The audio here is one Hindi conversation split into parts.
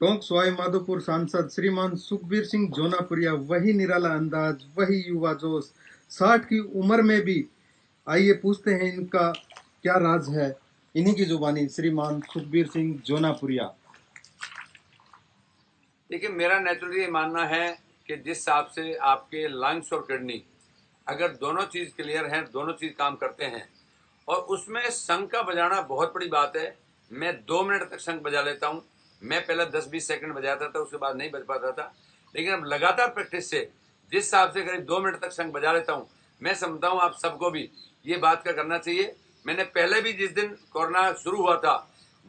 टोंक सवाई माधोपुर सांसद श्रीमान सुखबीर सिंह जोनापुरिया, वही निराला अंदाज, वही युवा जोश, 60 की उम्र में भी। आइए पूछते हैं इनका क्या राज है। इन्हीं की जुबानी श्रीमान सुखबीर सिंह जोनापुरिया। देखिए, मेरा नेचुरली ये मानना है कि जिस हिसाब से आपके लंग्स और किडनी, अगर दोनों चीज़ क्लियर हैं, दोनों चीज़ काम करते हैं, और उसमें शंख का बजाना बहुत बड़ी बात है। मैं 2 मिनट तक शंख बजा लेता हूँ। मैं पहले 10-20 सेकंड बजाता था, उसके बाद नहीं बज पाता था, लेकिन अब लगातार प्रैक्टिस से जिस हिसाब से करीब 2 मिनट तक शंख बजा लेता हूँ, मैं समझता हूँ आप सबको भी ये बात का करना चाहिए। मैंने पहले भी जिस दिन कोरोना शुरू हुआ था,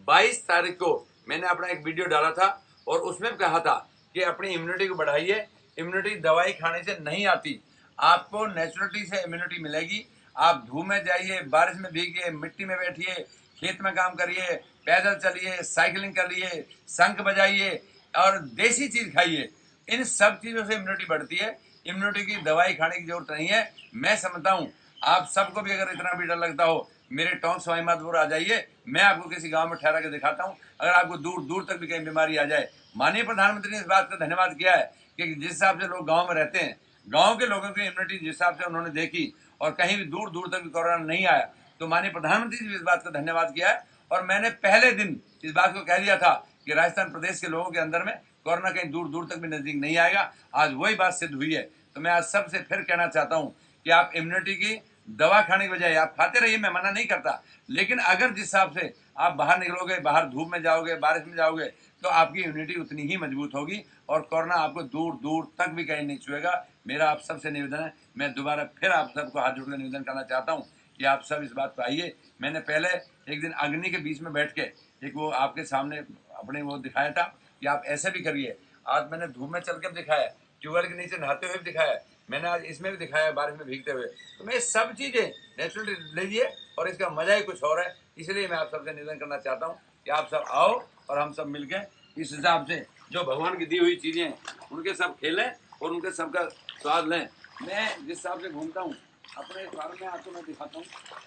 22 तारीख को मैंने अपना एक वीडियो डाला था और उसमें कहा था कि अपनी इम्यूनिटी को बढ़ाइए। इम्यूनिटी दवाई खाने से नहीं आती, आपको नेचुरलिटी से इम्यूनिटी मिलेगी। आप धूप में जाइए, बारिश में भीगिए, मिट्टी में बैठिए, खेत में काम करिए, पैदल चलिए, साइकिलिंग करिए, शंख बजाइए और देसी चीज खाइए। इन सब चीजों से इम्यूनिटी बढ़ती है। इम्यूनिटी की दवाई खाने की जरूरत नहीं है। मैं समझता हूँ आप सबको भी अगर इतना भी डर लगता हो, मेरे टोंक सवाई माधोपुर आ जाइए, मैं आपको किसी गांव में ठहरा के दिखाता हूँ। अगर आपको दूर दूर तक भी कहीं बीमारी आ जाए, माननीय प्रधानमंत्री ने इस बात का धन्यवाद किया है कि जिस हिसाब से लोग गाँव में रहते हैं, गाँव के लोगों की इम्यूनिटी जिस हिसाब से उन्होंने देखी और कहीं भी दूर दूर तक भी कोरोना नहीं आया, तो माननीय प्रधानमंत्री ने इस बात का धन्यवाद किया है। और मैंने पहले दिन इस बात को कह दिया था कि राजस्थान प्रदेश के लोगों के अंदर में कोरोना कहीं दूर दूर तक भी नजदीक नहीं आएगा। आज वही बात सिद्ध हुई है। तो मैं आज सबसे फिर कहना चाहता हूं कि आप इम्यूनिटी की दवा खाने के बजाय आप खाते रहिए, मैं मना नहीं करता, लेकिन अगर जिस हिसाब से आप बाहर निकलोगे, बाहर धूप में जाओगे, बारिश में जाओगे, तो आपकी इम्यूनिटी उतनी ही मजबूत होगी और कोरोना आपको दूर दूर तक भी कहीं नहीं छुएगा। मेरा आप सबसे निवेदन है, मैं दोबारा फिर आप सबको हाथ जोड़कर निवेदन करना चाहता हूँ कि आप सब इस बात पर आइए। मैंने पहले एक दिन अग्नि के बीच में बैठ के एक वो आपके सामने अपने वो दिखाया था कि आप ऐसे भी करिए। आज मैंने धूप में चल कर दिखाया, ट्यूबवेल के नीचे नहाते हुए भी दिखाया, मैंने आज इसमें भी दिखाया बारिश में भीगते हुए। तो मैं सब चीज़ें नेचुरली लीजिए और इसका मजा ही कुछ और है। इसलिए मैं आप सबसे निवेदन करना चाहता हूँ कि आप सब आओ और हम सब मिलकर इस हिसाब से जो भगवान की दी हुई चीज़ें हैं उनके सब खेलें और उनके सबका स्वाद लें। मैं जिस हिसाब से घूमता हूँ अपने फार्म में, आपको मैं दिखाता हूँ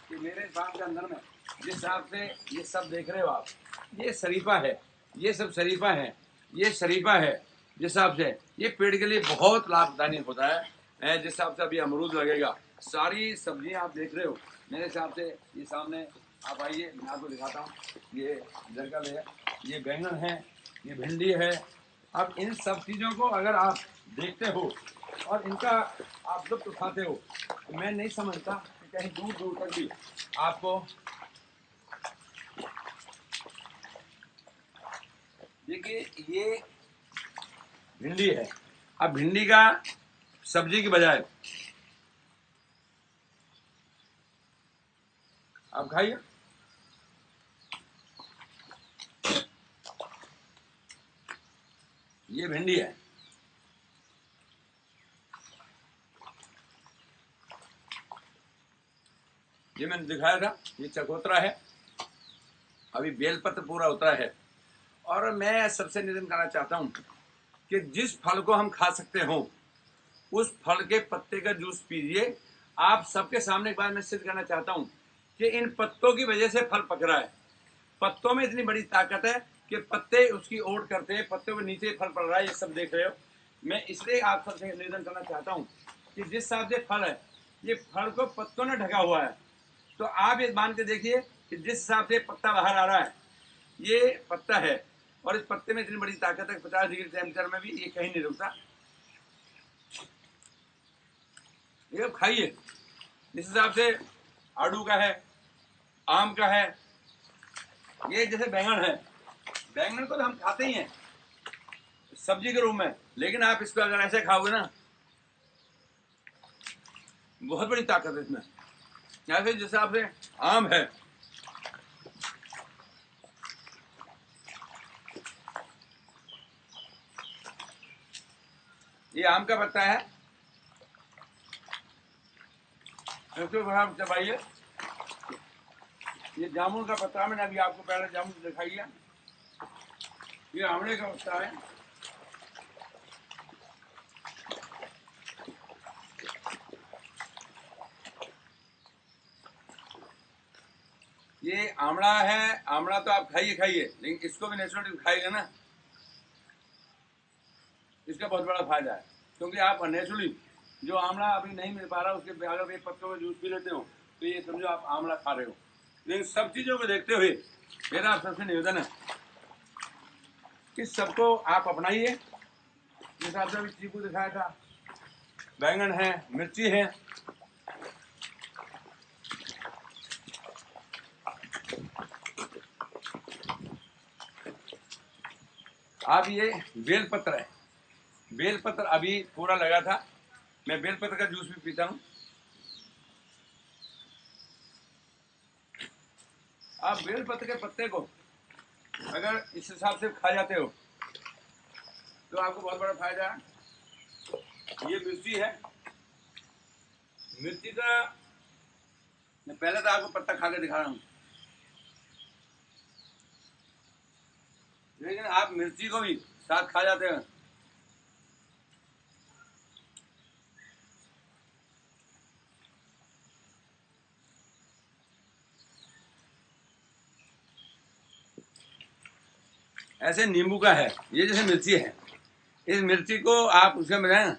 कि मेरे फार्म के अंदर में जिस हिसाब से ये सब देख रहे हो आप, ये शरीफा है, ये सब शरीफा है, ये शरीफा है। जिस हिसाब से ये पेड़ के लिए बहुत लाभदायी होता है। जिस हिसाब से अभी अमरूद लगेगा, सारी सब्जियां आप देख रहे हो, मेरे हिसाब से ये सामने आप आइए, मैं आपको दिखाता हूँ। ये जरगल है, ये बैंगन है, ये भिंडी है। अब इन सब चीज़ों को अगर आप देखते हो और इनका आप लुत्फ उठाते हो, तो मैं नहीं समझता कि कहीं दूर दूर तक भी आपको। देखिए, ये भिंडी है। अब भिंडी का सब्जी की बजाय आप खाइए। ये भिंडी है, ये मैंने दिखाया था, ये चकोतरा है, अभी बेलपत्र पूरा उतरा है। और मैं सबसे निवेदन करना चाहता हूँ कि जिस फल को हम खा सकते हो उस फल के पत्ते का जूस पीजिए। आप सबके सामने एक बार मैं सिद्ध करना चाहता हूँ कि इन पत्तों की वजह से फल पक रहा है। पत्तों में इतनी बड़ी ताकत है कि पत्ते उसकी ओट करते हैं, पत्तों के नीचे फल पड़ रहा है, ये सब देख रहे हो। मैं इसलिए आप सबसे निवेदन करना चाहता हूँ कि जिस हिसाब से फल है, ये फल को पत्तों ने ढका हुआ है। तो आप ये मान के देखिए कि जिस हिसाब से पत्ता बाहर आ रहा है, ये पत्ता है और इस पत्ते में इतनी बड़ी ताकत है, 50 डिग्री टेम्परेचर में भी ये कहीं नहीं रुकता। ये खाइए। जिस हिसाब से आड़ू का है, आम का है, ये जैसे बैंगन है, बैंगन को तो हम खाते ही हैं सब्जी के रूप में, लेकिन आप इसको अगर ऐसे खाओगे ना, बहुत बड़ी ताकत है इसमें। ऐसे जिस हिसाब से आम है, ये आम का पत्ता है, इसको आप चबाइए। ये जामुन का पत्ता, मैंने अभी आपको पहले जामुन दिखाई है। ये आंवले का पत्ता है, ये आंवला है। आंवला तो आप खाइए खाइए, लेकिन इसको भी नेचुरल खाइएगा ना, इसका बहुत बड़ा फायदा है, क्योंकि आप नेचुरली जो आंवला अभी नहीं मिल पा रहा उसके अगर एक पत्तों का जूस पी लेते हो तो ये समझो आप आंवला खा रहे हो। लेकिन सब चीज़ों को देखते हुए मेरा आप सबसे निवेदन है कि सबको आप अपनाइए। जिस हिसाब से अभी चीकू दिखाया था, बैंगन है, मिर्ची है, आप ये बेलपत्र है, बेलपत्र अभी पूरा लगा था, मैं बेलपत्र का जूस भी पीता हूँ। आप बेलपत्र के पत्ते को अगर इस हिसाब से खा जाते हो तो आपको बहुत बड़ा फायदा है। ये मिर्ची है, मिर्ची का मैं पहले तो आपको पत्ता खा के दिखा रहा हूँ, लेकिन आप मिर्ची को भी साथ खा जाते हैं। ऐसे नींबू का है, ये जैसे मिर्ची है, इस मिर्ची को आप उसके मिलाएं